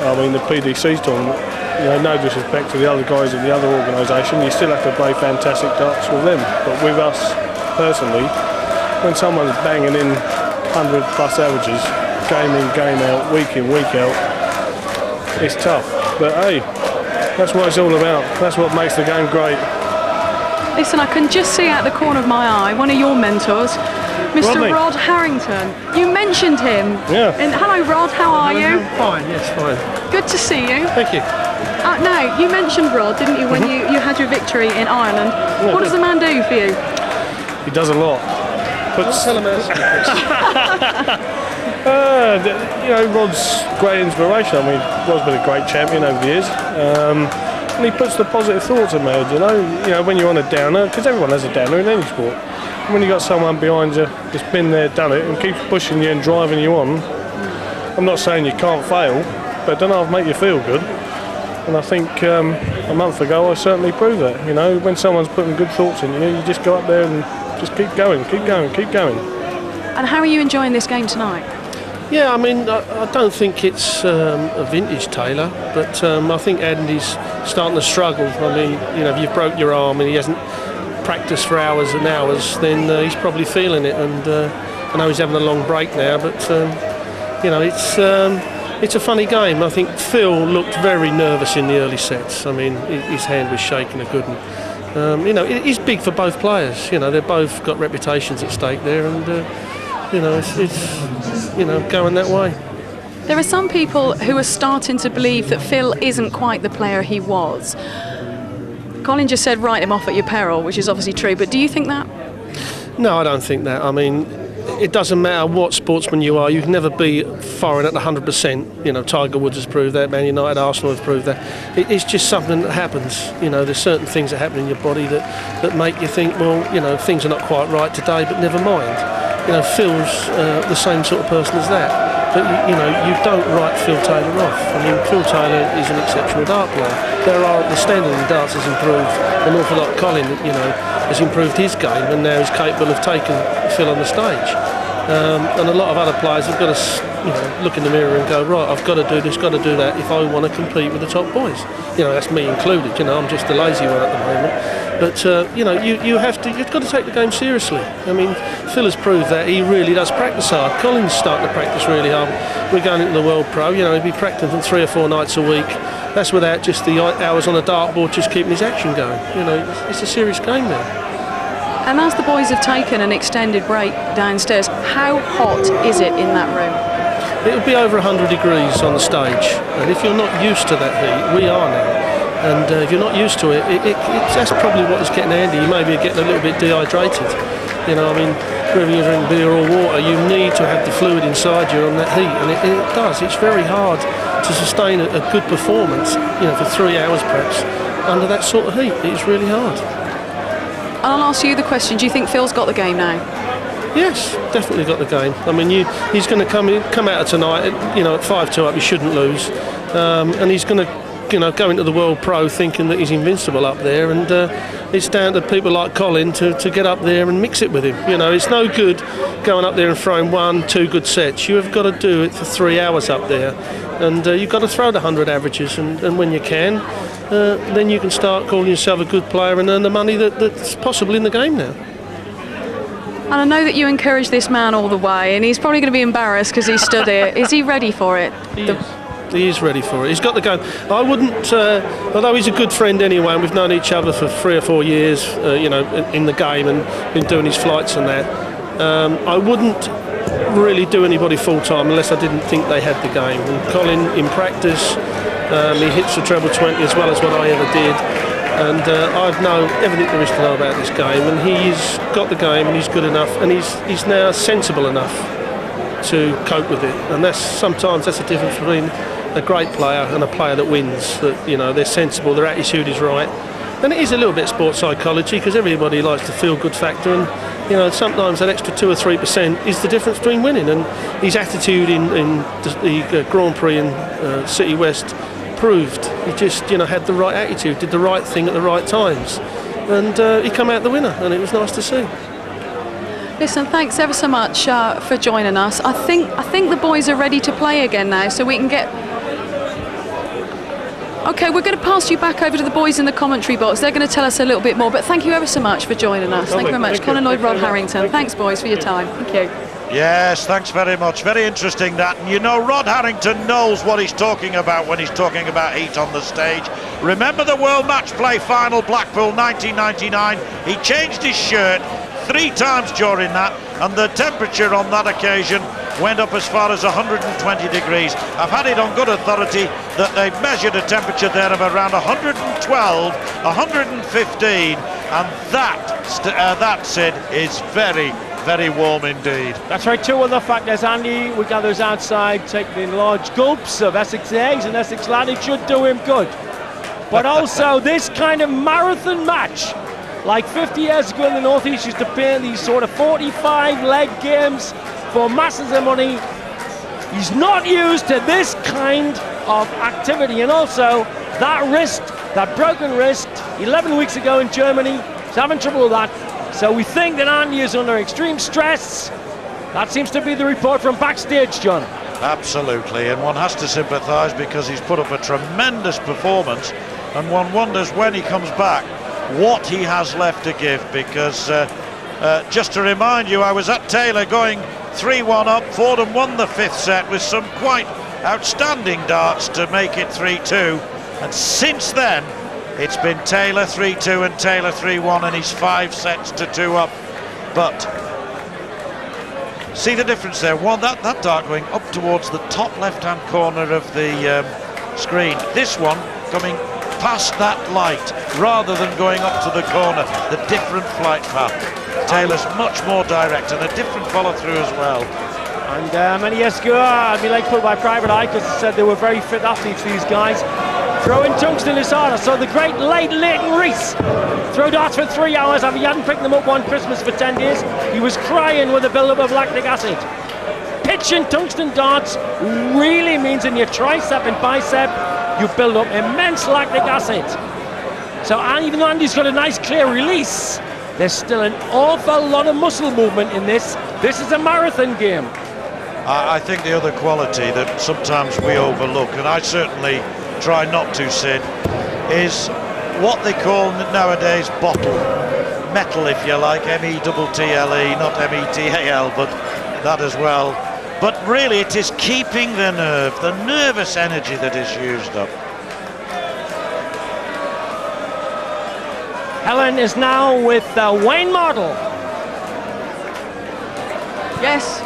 I mean, the PDC's tournament, you know, no disrespect to the other guys in the other organisation, you still have to play fantastic darts with them. But with us, personally, when someone's banging in 100 plus averages, game in, game out, week in, week out, it's tough. But hey, that's what it's all about. That's what makes the game great. Listen, I can just see out the corner of my eye one of your mentors, Mr. Rodney. Rod Harrington. You mentioned him. Yeah. And hello, Rod. How are you? Fine, yes, fine. Good to see you. Thank you. Now, you mentioned Rod, didn't you, when you had your victory in Ireland? Yeah, What does the man do for you? He does a lot. Puts, Tell him you know, Rod's great inspiration. I mean, Rod's been a great champion over the years. And he puts the positive thoughts in my head, you know, when you're on a downer, because everyone has a downer in any sport. And when you've got someone behind you that's been there, done it, and keeps pushing you and driving you on, I'm not saying you can't fail, but don't know, make you feel good. And I think a month ago I certainly proved that. You know, when someone's putting good thoughts in you, you just go up there and just keep going, keep going, keep going. And how are you enjoying this game tonight? Yeah, I mean, I don't think it's a vintage Taylor, but I think Andy's starting to struggle. I mean, you know, if you've broke your arm and he hasn't practiced for hours and hours, then he's probably feeling it. And I know he's having a long break now, but you know, it's a funny game. I think Phil looked very nervous in the early sets. I mean, his hand was shaking a good one. You know, it's big for both players. You know, they've both got reputations at stake there, and you know, it's you know, going that way. There are some people who are starting to believe that Phil isn't quite the player he was. Colin just said write him off at your peril, which is obviously true, but do you think that? No, I don't think that. I mean, it doesn't matter what sportsman you are, you can never be firing at 100%. You know, Tiger Woods has proved that, Man United, Arsenal have proved that. It's just something that happens. You know, there's certain things that happen in your body that make you think, well, you know, things are not quite right today, but never mind. You know, Phil's the same sort of person as that. But, you know, you don't write Phil Taylor off. I mean, Phil Taylor is an exceptional dart player. The standard in darts has improved an awful lot. Colin, you know, has improved his game and now is capable of taking Phil on the stage. And a lot of other players have got to, you know, look in the mirror and go, right, I've got to do this, got to do that if I want to compete with the top boys. You know, that's me included. You know, I'm just the lazy one at the moment. But you know, you've got to take the game seriously. I mean, Phil has proved that he really does practice hard. Colin's starting to practice really hard. We're going into the World Pro. You know, he'd be practicing 3 or 4 nights a week. That's without just the hours on a dartboard, just keeping his action going. You know, it's a serious game now. And as the boys have taken an extended break downstairs, how hot is it in that room? It'll be over 100 degrees on the stage, and if you're not used to that heat, we are now. And if you're not used to it, that's probably what is getting Andy. You may be getting a little bit dehydrated. You know, I mean, whether you drink beer or water, you need to have the fluid inside you on that heat, and it does. It's very hard to sustain a good performance, you know, for 3 hours perhaps, under that sort of heat. It's really hard. And I'll ask you the question, do you think Phil's got the game now? Yes, definitely got the game. I mean, he's going to come out of tonight, you know, at 5-2 up, he shouldn't lose. And he's going to, you know, go into the World Pro thinking that he's invincible up there, and it's down to people like Colin to get up there and mix it with him. You know, it's no good going up there and throwing 1-2 good sets. You have got to do it for 3 hours up there, and you've got to throw the 100 averages, and when you can, then you can start calling yourself a good player and earn the money that's possible in the game now. And I know that you encourage this man all the way, and he's probably going to be embarrassed because he stood here. Is he ready for it? He is ready for it. He's got the game. I wouldn't, although he's a good friend anyway, and we've known each other for 3 or 4 years, you know, in the game and been doing his flights and that. I wouldn't really do anybody full time unless I didn't think they had the game. And Colin, in practice, he hits the treble 20 as well as what I ever did. And I know everything there is to know about this game, and he's got the game, and he's good enough, and he's now sensible enough to cope with it. And sometimes that's the difference between a great player and a player that wins. That, you know, they're sensible, their attitude is right, and it is a little bit sports psychology, because everybody likes the feel good factor, and you know, sometimes that extra 2 or 3% is the difference between winning. And his attitude in the Grand Prix in City West proved he just, you know, had the right attitude, did the right thing at the right times, and he come out the winner, and it was nice to see. Listen, thanks ever so much for joining us. I think the boys are ready to play again now, so we can get Okay, we're going to pass you back over to the boys in the commentary box. They're going to tell us a little bit more, but thank you ever so much for joining us. Thank you very much. Thank Colin you. Lloyd, Rod Thank you. Harrington. Thanks, boys, for your time. Thank you. Yes, thanks very much. Very interesting that. And you know, Rod Harrington knows what he's talking about when he's talking about heat on the stage. Remember the World Match Play final, Blackpool 1999? He changed his shirt 3 times during that, and the temperature on that occasion went up as far as 120 degrees. I've had it on good authority that they've measured a temperature there of around 112, 115, and that, Sid, is very, very warm indeed. That's right, two other factors, Andy. We got those outside taking large gulps of Essex eggs, and Essex lad, it should do him good. But also this kind of marathon match, like 50 years ago in the Northeast used to play these sort of 45 leg games for masses of money. He's not used to this kind of activity, and also that wrist, that broken wrist 11 weeks ago in Germany, he's having trouble with that. So we think that Andy is under extreme stress. That seems to be the report from backstage, John. Absolutely, and one has to sympathise because he's put up a tremendous performance, and one wonders when he comes back what he has left to give, because just to remind you, I was at Taylor going 3-1 up. Fordham won the 5th set with some quite outstanding darts to make it 3-2, and since then it's been Taylor 3-2 and Taylor 3-1, and he's 5 sets to 2 up. But see the difference there, that dart going up towards the top left hand corner of the screen, this one coming past that light rather than going up to the corner, the different flight path. Taylor's much more direct and a different follow through as well. And many years ago, I'd be like pulled by private eye because they said they were very fit athletes, these guys. Throwing tungsten is harder. So the great late Leighton Rees throw darts for 3 hours after he hadn't picked them up one Christmas for 10 days. He was crying with a build-up of lactic acid. Pitching tungsten darts really means in your tricep and bicep, you build up immense lactic acid. So even though Andy's got a nice clear release, there's still an awful lot of muscle movement in this. This is a marathon game. I think the other quality that sometimes we overlook, and I certainly try not to, Sid, is what they call nowadays bottle metal, if you like, M-E-T-T-L-E, not M-E-T-A-L, but that as well. But really it is keeping the nerve, the nervous energy that is used up. Helen is now with Wayne Mardle. Yes,